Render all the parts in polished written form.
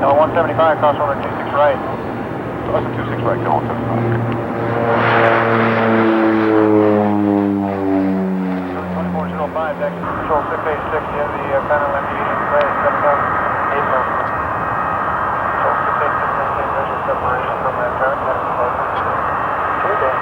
Now 175 across 126 right. Less than 26 right, go on 75. 2405, Jackson Control 686, you have the final empty right, 780. Control 686, maintain visual separation from that traffic, heading to both. Okay.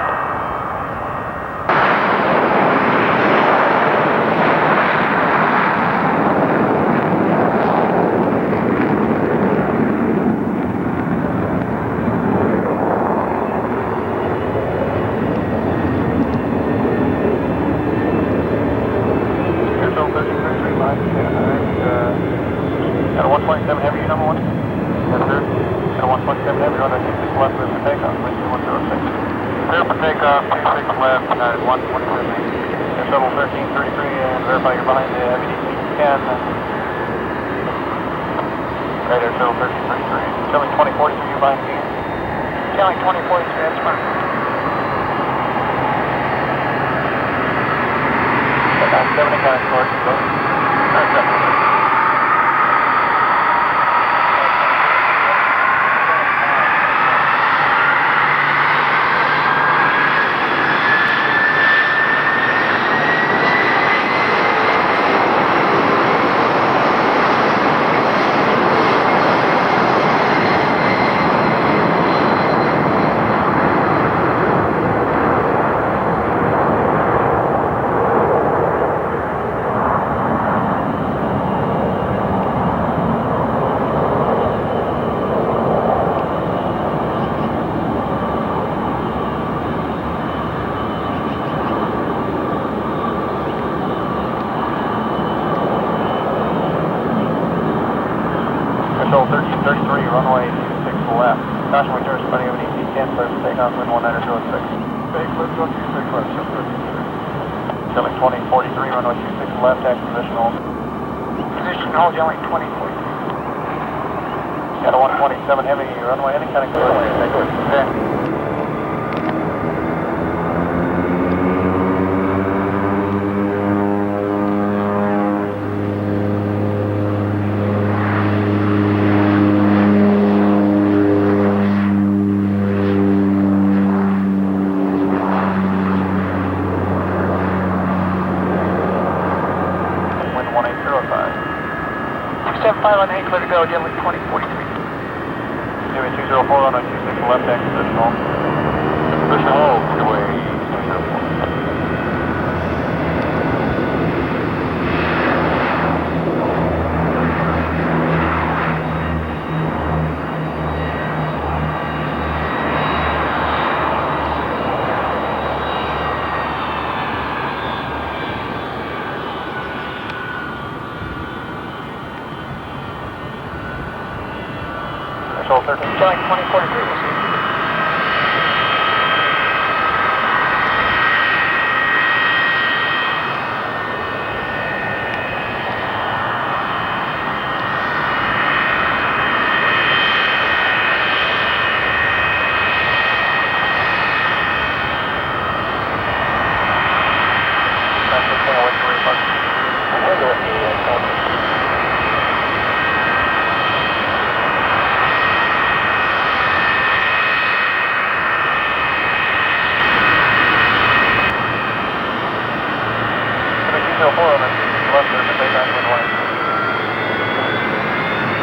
At a 127 heavy, number one? Yes, sir. At a 127 heavy, run at 26 left, clear for takeoff, wind 106. Clear for takeoff, 26 left, at 127. Air Shuttle 1333, and verify you're behind the heavy DC-10. Right, Air Shuttle 1333. Showing 2043, you're behind me. Showing 2043, that's fine. About 70 kind of course, so. That's definitely. Control 1333, runway 26 left. Caution return spinning of an EC-10, clear for takeoff, wind 1906. Big lift on 26 left, ship 1333. Showing 2043, runway 26 left, taxi position hold. Position hold, yelling 2043. Got a 127 heavy, runway heading kind of clear. Okay. Wind 1805. 675 on 8, clear to go, gentlemen 2043. Jimmy 204 on a 26 left, taxi position hold. Position hold, runway 204. Control 13. Showing 2043, we'll see.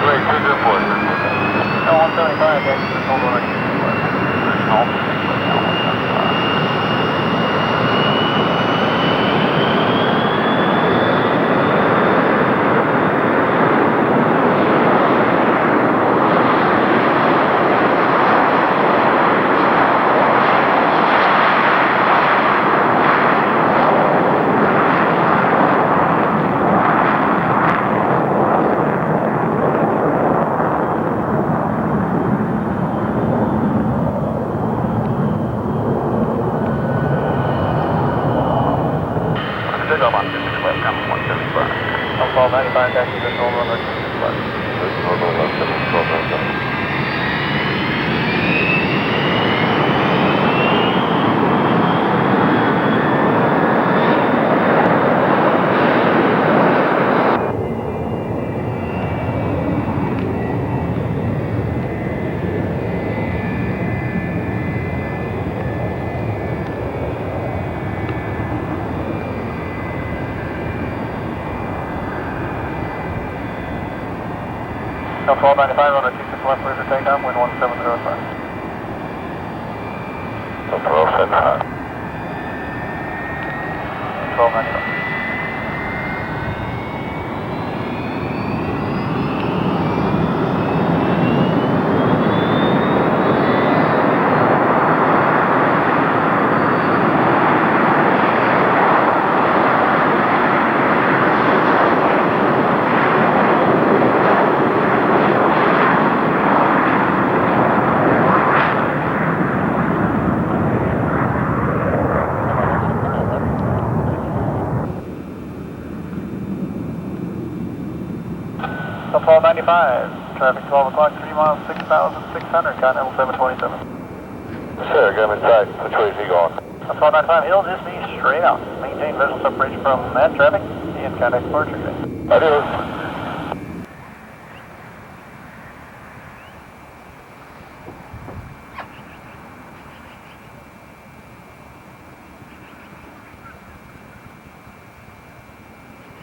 Great, 204. No, 175, actually, hold on. Takeoff on 26 left, come 175. Alpha 95, taxi position hold on 26 left. Position hold on left, 712. Now 1295, runway 26 left, clear for takeoff, wind 1705. 1275. 1295. So 1295, traffic 12 o'clock, 3 miles, 6,600, Continental 727. Sir, got him in sight. Which way is he going? So 1295, he'll just be straight out. Maintain visual separation from that traffic and contact departure. Adios.